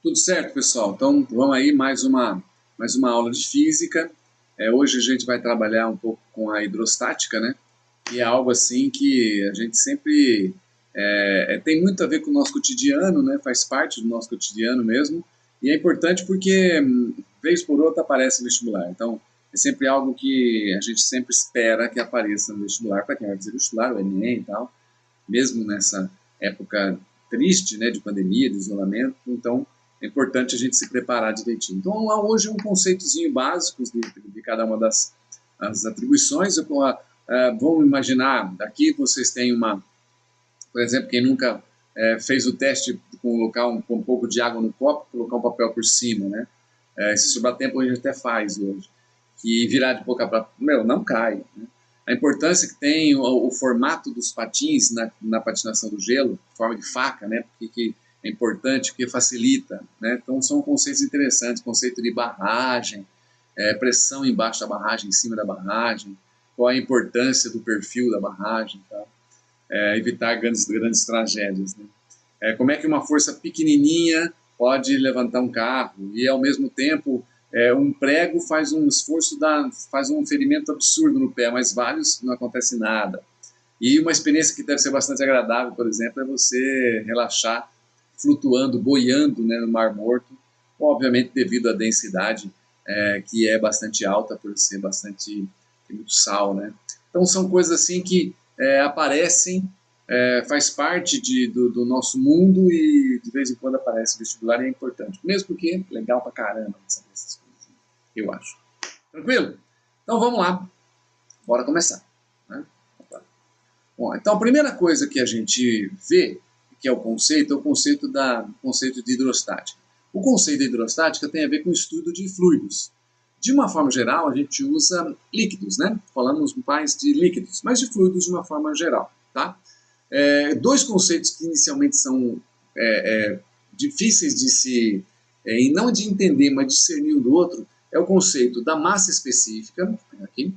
Tudo certo, pessoal? Então, vamos aí mais uma aula de física. Hoje a gente vai trabalhar um pouco com a hidrostática, né? E é algo assim que a gente sempre tem muito a ver com o nosso cotidiano, né? Faz parte do nosso cotidiano mesmo. E é importante porque, vez por outra, aparece no vestibular. Então, é sempre algo que a gente sempre espera que apareça no vestibular, para quem vai fazer vestibular, o Enem e tal, mesmo nessa época triste, né, de pandemia, de isolamento. Então, é importante a gente se preparar direitinho. Então, hoje um conceitozinho básico de cada uma das atribuições. Vamos imaginar, aqui vocês têm por exemplo, quem nunca fez o teste de colocar com um pouco de água no copo, colocar um papel por cima, né? Se sobrar tempo, a gente até faz hoje. Que virar de boca para... não cai, né? A importância que tem o formato dos patins na patinação do gelo, forma de faca, né? Porque é importante, porque facilita, né? Então são conceitos interessantes, conceito de barragem, pressão embaixo da barragem, em cima da barragem, qual a importância do perfil da barragem, tá? Evitar grandes tragédias, né? Como é que uma força pequenininha pode levantar um carro e, ao mesmo tempo, um prego faz um esforço, faz um ferimento absurdo no pé, mas vários não acontece nada. E uma experiência que deve ser bastante agradável, por exemplo, é você relaxar flutuando, boiando, né, no Mar Morto, obviamente devido à densidade que é bastante alta, por ser tem muito sal, né? Então são coisas assim que aparecem, faz parte do nosso mundo e de vez em quando aparece o vestibular e é importante. Mesmo porque é legal pra caramba saber essas coisas, eu acho. Tranquilo? Então vamos lá, bora começar, né? Bom, então a primeira coisa que a gente vê, que é o conceito conceito de hidrostática. O conceito de hidrostática tem a ver com o estudo de fluidos. De uma forma geral, a gente usa líquidos, né? Falamos mais de líquidos, mas de fluidos de uma forma geral, tá? Dois conceitos que inicialmente são difíceis de se, e não de entender, mas de discernir um do outro, é o conceito da massa específica, aqui,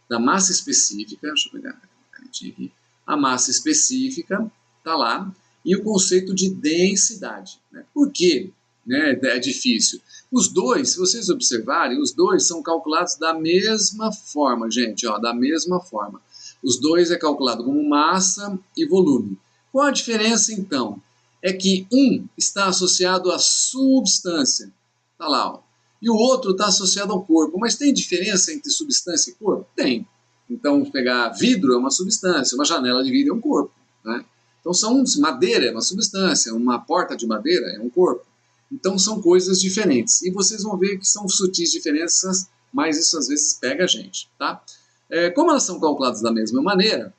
da massa específica, deixa eu pegar a canetinha aqui, a massa específica, está lá, e o conceito de densidade. Né? Por quê? Né, é difícil. Os dois, se vocês observarem, os dois são calculados da mesma forma, gente, ó, da mesma forma. Os dois é calculado como massa e volume. Qual a diferença, então? É que um está associado à substância, está lá, ó, e o outro está associado ao corpo. Mas tem diferença entre substância e corpo? Tem. Então, pegar vidro é uma substância, uma janela de vidro é um corpo, né? Então, madeira é uma substância, uma porta de madeira é um corpo. Então, são coisas diferentes. E vocês vão ver que são sutis diferenças, mas isso às vezes pega a gente, tá? Como elas são calculadas da mesma maneira,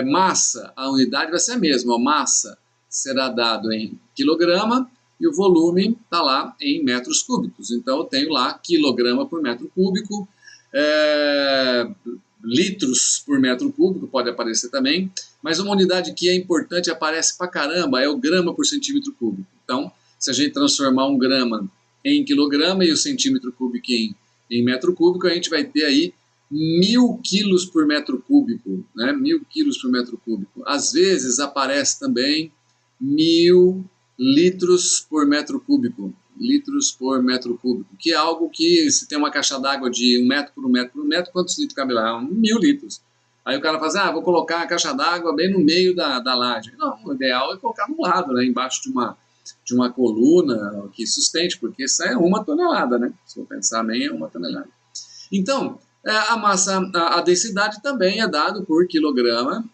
massa, a unidade vai ser a mesma. A massa será dado em quilograma e o volume está lá em metros cúbicos. Então, eu tenho lá quilograma por metro cúbico, litros por metro cúbico, pode aparecer também, mas uma unidade que é importante, aparece pra caramba, é o grama por centímetro cúbico. Então, se a gente transformar um grama em quilograma e o centímetro cúbico em metro cúbico, a gente vai ter aí 1000 quilos por metro cúbico, né? 1000 quilos por metro cúbico. Às vezes aparece também 1000 litros por metro cúbico, que é algo que, se tem uma caixa d'água de 1 metro por 1 metro por 1 metro, quantos litros cabe lá? 1000 litros. Aí o cara fala assim, vou colocar a caixa d'água bem no meio da laje. Não, o ideal é colocar no lado, né, embaixo de uma coluna que sustente, porque isso é 1 tonelada, né? Se eu pensar bem, é 1 tonelada. Então, a massa, a densidade também é dado por quilograma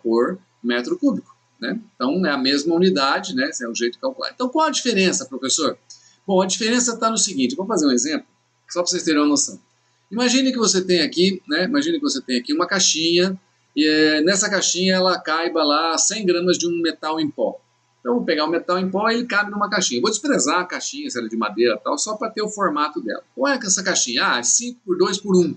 por metro cúbico, né? Então, é a mesma unidade, né? Esse é o jeito de calcular. Então, qual a diferença, professor? Bom, a diferença está no seguinte, vou fazer um exemplo, só para vocês terem uma noção. Imagine que você tem aqui, né? Imagine que você tem aqui uma caixinha, e nessa caixinha ela caiba lá 100 gramas de um metal em pó. Então, eu vou pegar o metal em pó e ele cabe numa caixinha. Vou desprezar a caixinha, se ela é de madeira e tal, só para ter o formato dela. Qual é essa caixinha? É 5 por 2 por 1.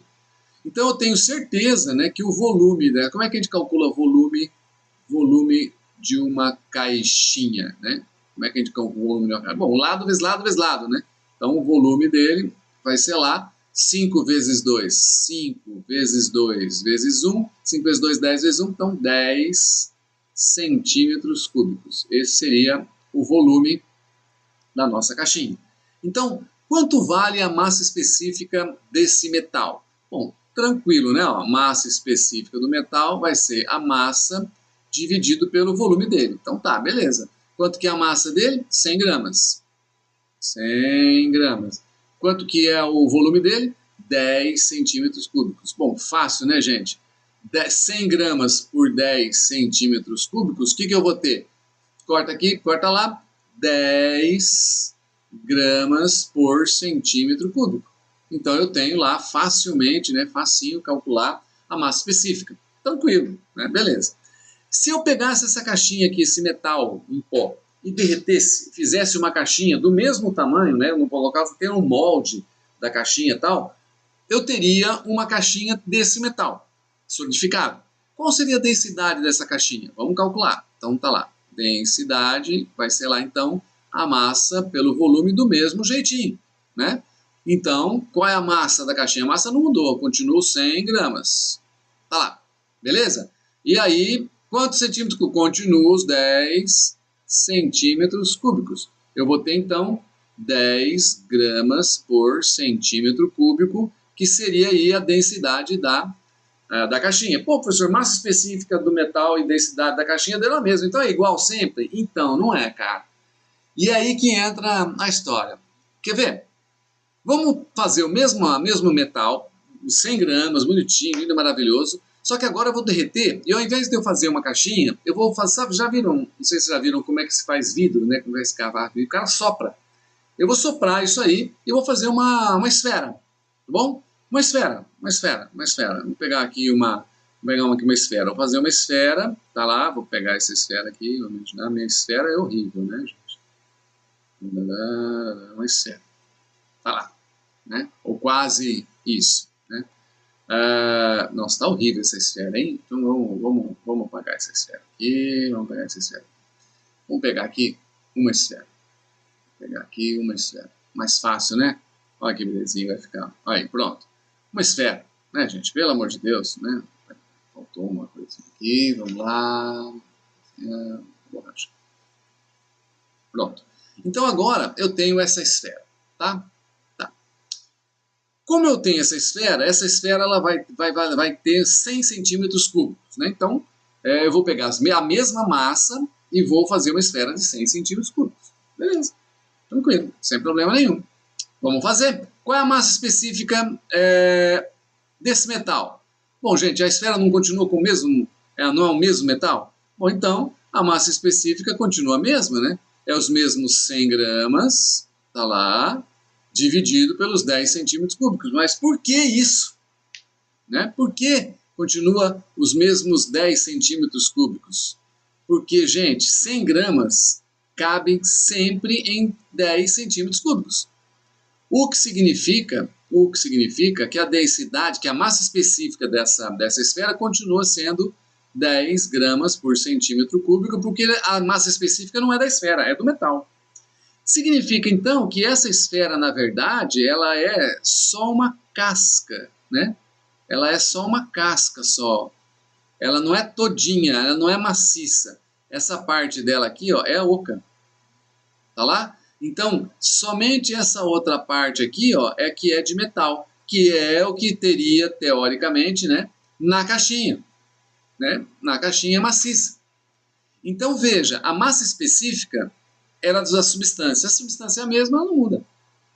Então, eu tenho certeza, né, que o volume, né, como é que a gente calcula volume de uma caixinha, né? Como é que a gente calcula o volume de uma caixinha? Bom, lado vezes lado vezes lado, né? Então, o volume dele vai ser lá 5 vezes 2, 5 vezes 2 vezes 1, 5 vezes 2, 10 vezes 1, então 10 centímetros cúbicos. Esse seria o volume da nossa caixinha. Então, quanto vale a massa específica desse metal? Bom, tranquilo, né? A massa específica do metal vai ser a massa dividido pelo volume dele. Então tá, beleza. Quanto que é a massa dele? 100 gramas. 100 gramas. Quanto que é o volume dele? 10 centímetros cúbicos. Bom, fácil, né, gente? 100 gramas por 10 centímetros cúbicos, o que eu vou ter? Corta aqui, corta lá. 10 gramas por centímetro cúbico. Então eu tenho lá facilmente, né, facinho calcular a massa específica. Tranquilo, né? Beleza. Se eu pegasse essa caixinha aqui, esse metal em pó, e derretesse, fizesse uma caixinha do mesmo tamanho, né, eu não colocasse ter um molde da caixinha e tal, eu teria uma caixinha desse metal, solidificado. Qual seria a densidade dessa caixinha? Vamos calcular. Então tá lá. Densidade vai ser lá então a massa pelo volume do mesmo jeitinho, né? Então, qual é a massa da caixinha? A massa não mudou, continua 100 gramas. Tá lá, beleza? E aí, quantos centímetros cúbicos? Continua os 10 centímetros cúbicos. Eu vou ter então 10 gramas por centímetro cúbico, que seria aí a densidade da caixinha. Pô, professor, massa específica do metal e densidade da caixinha dela mesma, então é igual sempre? Então, não é, cara. E é aí que entra a história. Quer ver? Vamos fazer o mesmo metal, 100 gramas, bonitinho, lindo, maravilhoso, só que agora eu vou derreter, e ao invés de eu fazer uma caixinha, eu vou fazer, sabe, já viram, não sei se já viram como é que se faz vidro, né, como é que se escavar vidro, o cara sopra. Eu vou soprar isso aí e vou fazer uma esfera, tá bom? Uma esfera. Vou pegar aqui uma esfera. Vou fazer uma esfera, tá lá, vou pegar essa esfera aqui, vou imaginar, minha esfera é horrível, né, gente? Uma esfera. Tá lá, né? Ou quase isso, né? Nossa, tá horrível essa esfera, hein? Então vamos apagar essa esfera aqui, vamos pegar essa esfera. Vamos pegar aqui uma esfera. Vou pegar aqui uma esfera. Mais fácil, né? Olha que belezinha vai ficar. Aí, pronto. Uma esfera, né, gente? Pelo amor de Deus, né? Faltou uma coisinha aqui, vamos lá. Borracha. Pronto. Então agora eu tenho essa esfera, tá? Como eu tenho essa esfera ela vai ter 100 centímetros cúbicos, né? Então, eu vou pegar a mesma massa e vou fazer uma esfera de 100 centímetros cúbicos. Beleza, tranquilo, sem problema nenhum. Vamos fazer. Qual é a massa específica desse metal? Bom, gente, a esfera não continua com o mesmo, não é o mesmo metal? Bom, então, a massa específica continua a mesma, né? É os mesmos 100 gramas, tá lá, dividido pelos 10 centímetros cúbicos. Mas por que isso? Né? Por que continua os mesmos 10 centímetros cúbicos? Porque, gente, 100 gramas cabem sempre em 10 centímetros cúbicos. O que significa que a densidade, que a massa específica dessa esfera continua sendo 10 gramas por centímetro cúbico, porque a massa específica não é da esfera, é do metal. Significa, então, que essa esfera, na verdade, ela é só uma casca, né? Ela é só uma casca só. Ela não é todinha, ela não é maciça. Essa parte dela aqui, ó, é oca. Tá lá? Então, somente essa outra parte aqui, ó, é que é de metal, que é o que teria, teoricamente, né, na caixinha, né? Na caixinha maciça. Então, veja, a massa específica era da substância. A substância é a mesma, ela não muda.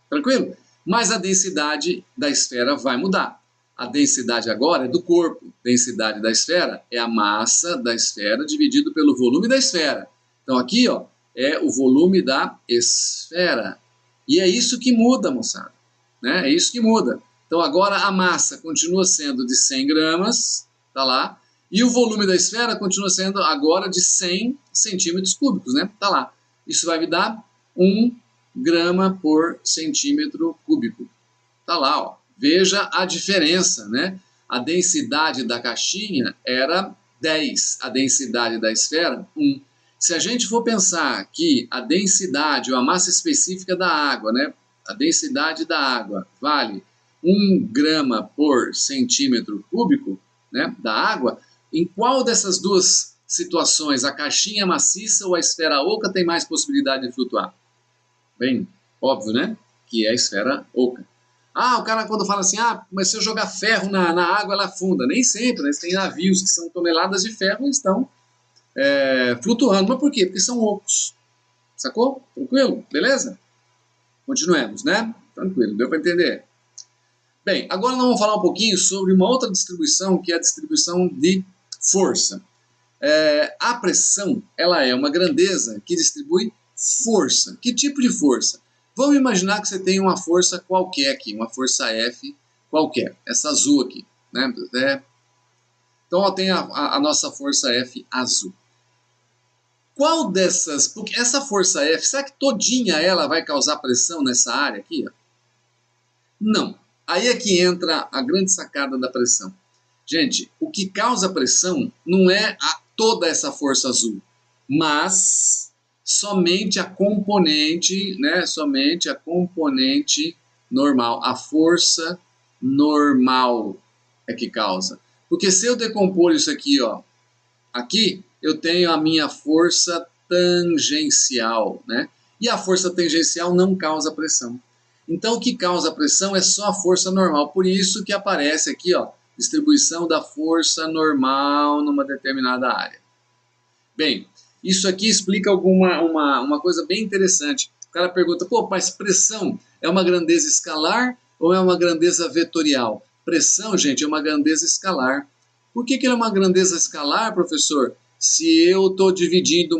Tranquilo? Mas a densidade da esfera vai mudar. A densidade agora é do corpo. A densidade da esfera é a massa da esfera dividido pelo volume da esfera. Então aqui, ó, é o volume da esfera. E é isso que muda, moçada. Né? É isso que muda. Então agora a massa continua sendo de 100 gramas, tá lá, e o volume da esfera continua sendo agora de 100 centímetros cúbicos, né? Tá lá. Isso vai me dar 1 grama por centímetro cúbico. Tá lá, ó. Veja a diferença, né? A densidade da caixinha era 10, a densidade da esfera, 1. Se a gente for pensar que a densidade ou a massa específica da água, né? A densidade da água vale 1 grama por centímetro cúbico, né? Da água, em qual dessas duas situações, a caixinha maciça ou a esfera oca, tem mais possibilidade de flutuar? Bem óbvio, né? Que é a esfera oca. Ah, o cara quando fala assim, ah, mas se eu jogar ferro na água, ela afunda. Nem sempre, né? Tem navios que são toneladas de ferro e estão flutuando. Mas por quê? Porque são ocos. Sacou? Tranquilo? Beleza? Continuemos, né? Tranquilo, deu para entender? Bem, agora nós vamos falar um pouquinho sobre uma outra distribuição, que é a distribuição de força. A pressão, ela é uma grandeza que distribui força. Que tipo de força? Vamos imaginar que você tem uma força qualquer aqui, uma força F qualquer, essa azul aqui, né? Então, ó, tem a nossa força F azul. Qual dessas, porque essa força F, será que todinha ela vai causar pressão nessa área aqui? Ó? Não. Aí é que entra a grande sacada da pressão. Gente, o que causa pressão não é toda essa força azul, mas somente a componente, né? Somente a componente normal, a força normal é que causa. Porque se eu decompor isso aqui, ó, aqui eu tenho a minha força tangencial, né? E a força tangencial não causa pressão. Então o que causa pressão é só a força normal. Por isso que aparece aqui, ó, distribuição da força normal numa determinada área. Bem, isso aqui explica uma coisa bem interessante. O cara pergunta, pô, mas pressão é uma grandeza escalar ou é uma grandeza vetorial? Pressão, gente, é uma grandeza escalar. Por que ela é uma grandeza escalar, professor? Se eu estou dividindo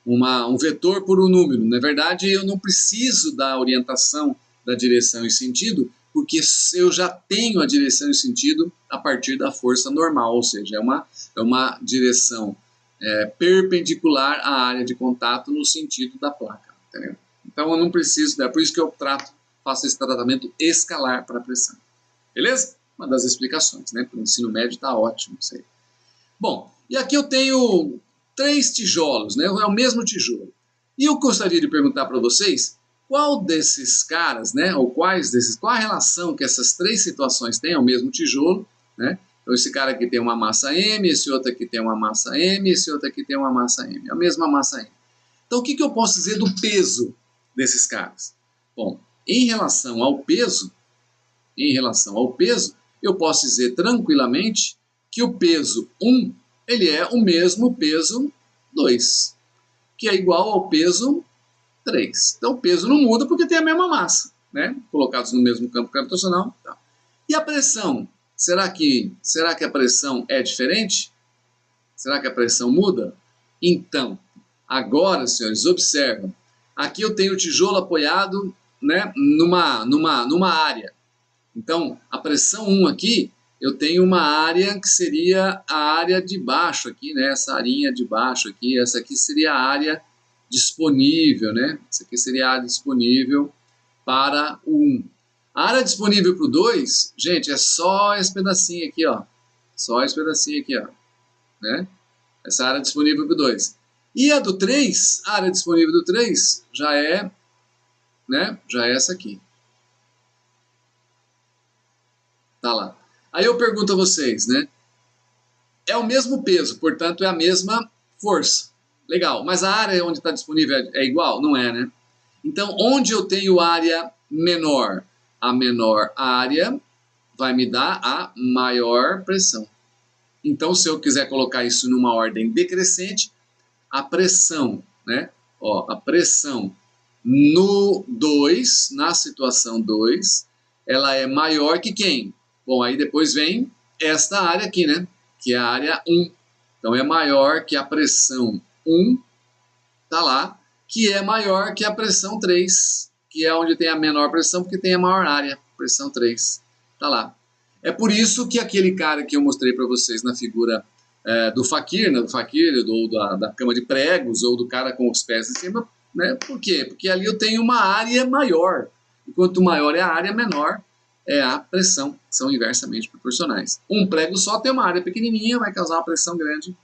um vetor por um número. Na verdade, eu não preciso da orientação da direção e sentido, porque eu já tenho a direção e sentido a partir da força normal, ou seja, é uma direção perpendicular à área de contato no sentido da placa. Entendeu? Então eu não preciso, é por isso que eu faço esse tratamento escalar para a pressão. Beleza? Uma das explicações, né? Para o ensino médio está ótimo isso aí. Bom, e aqui eu tenho 3 tijolos, né? É o mesmo tijolo. E eu gostaria de perguntar para vocês qual desses caras, né? Ou qual a relação que essas 3 situações têm ao mesmo tijolo, né? Então esse cara aqui tem uma massa M, esse outro aqui tem uma massa M, esse outro aqui tem uma massa M, a mesma massa M. Então o que eu posso dizer do peso desses caras? Bom, em relação ao peso, eu posso dizer tranquilamente que o peso 1, ele é o mesmo peso 2, que é igual ao peso 3. Então o peso não muda porque tem a mesma massa, né? Colocados no mesmo campo gravitacional. Tá. E a pressão? Será que a pressão é diferente? Será que a pressão muda? Então, agora, senhores, observam. Aqui eu tenho o tijolo apoiado, né, numa área. Então, a pressão 1 aqui, eu tenho uma área que seria a área de baixo aqui, né? Essa arinha de baixo aqui, essa aqui seria a área disponível, né? Essa aqui seria a área disponível para o 1. A área disponível para o 2, gente, é só esse pedacinho aqui, ó. Só esse pedacinho aqui, ó. Né? Essa área disponível para o 2. E a do 3, a área disponível do 3 já é, né? Já é essa aqui. Tá lá. Aí eu pergunto a vocês, né? É o mesmo peso, portanto é a mesma força. Legal, mas a área onde está disponível é igual? Não é, né? Então, onde eu tenho área menor? A menor área vai me dar a maior pressão. Então, se eu quiser colocar isso numa ordem decrescente, a pressão, né? Ó, a pressão no 2, na situação 2, ela é maior que quem? Bom, aí depois vem esta área aqui, né? Que é a área 1. Então é maior que a pressão 1, tá lá, que é maior que a pressão 3, que é onde tem a menor pressão, porque tem a maior área, pressão 3, tá lá. É por isso que aquele cara que eu mostrei para vocês na figura do faquir, né? Do faquir, ou da cama de pregos, ou do cara com os pés em cima, né? Por quê? Porque ali eu tenho uma área maior. E quanto maior é a área, menor é a pressão, são inversamente proporcionais. Um prego só tem uma área pequenininha, vai causar uma pressão grande.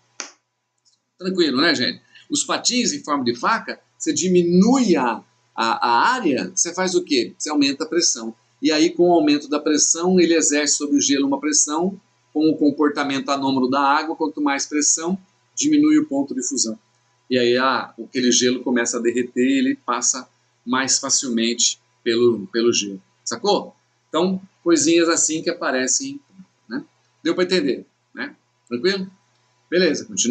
Tranquilo, né, gente? Os patins em forma de faca, você diminui a área, você faz o quê? Você aumenta a pressão. E aí, com o aumento da pressão, ele exerce sobre o gelo uma pressão, com o comportamento anômalo da água, quanto mais pressão, diminui o ponto de fusão. e aí aquele gelo começa a derreter e ele passa mais facilmente pelo gelo. Sacou? Então, coisinhas assim que aparecem, né? Deu para entender, né? Tranquilo? Beleza, continua.